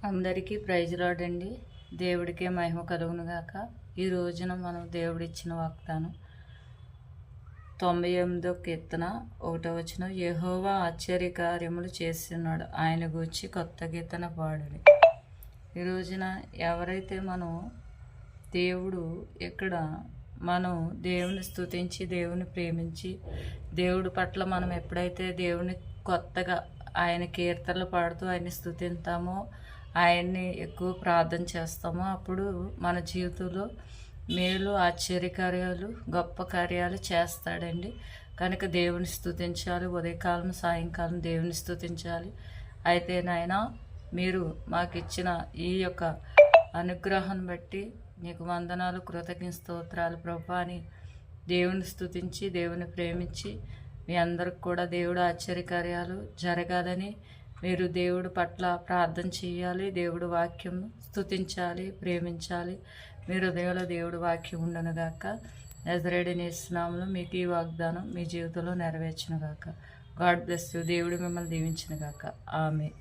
అందరికీ praise lord అండి. దేవుడికే మహిమ కలుగును గాక. ఈ రోజున మనం దేవుడిచ్చిన వాగ్దానం 98వ కీర్తన 1వ వచనం, యెహోవా ఆశ్చర్యకార్యములు చేస్తున్నాడు, ఆయన గూర్చి కొత్త కీర్తన పాడుడి. ఈ రోజున ఎవరైతే దేవుడు ఇక్కడ మనం దేవుని స్తుతించి దేవుని ప్రేమించి దేవుడి పట్ల మనం ఎప్పుడైతే దేవుని కొత్తగా ఆయన కీర్తనలు పాడుతూ ఆయన్ని స్తుతిస్తామో, ఆయన్ని ఎక్కువ ప్రార్థన చేస్తామో, అప్పుడు మన జీవితంలో మేలు ఆశ్చర్యకార్యాలు గొప్ప కార్యాలు చేస్తాడండి. కనుక దేవుని స్తుతించాలి. ఉదయకాలం సాయంకాలం దేవుని స్తుతించాలి. అయితే నాయన, మీరు మాకు ఇచ్చిన ఈ యొక్క అనుగ్రహం బట్టి నీకు వందనాలు, కృతజ్ఞ స్తోత్రాలు ప్రభా అని దేవుని స్తుతించి దేవుని ప్రేమించి మీ అందరికి కూడా దేవుడు ఆశ్చర్యకార్యాలు జరగాలని మీరు దేవుడి పట్ల ప్రార్థన చేయాలి. దేవుడి వాక్యం స్తుతించాలి, ప్రేమించాలి. మీ హృదయంలో దేవుడి వాక్యం ఉండనుగాక. నజరేయుడైన యేసు నామములో మీకు ఈ వాగ్దానం మీ జీవితంలో నెరవేర్చునుగాక. God bless you. దేవుడు మిమ్మల్ని దీవించునుగాక. ఆమేన్.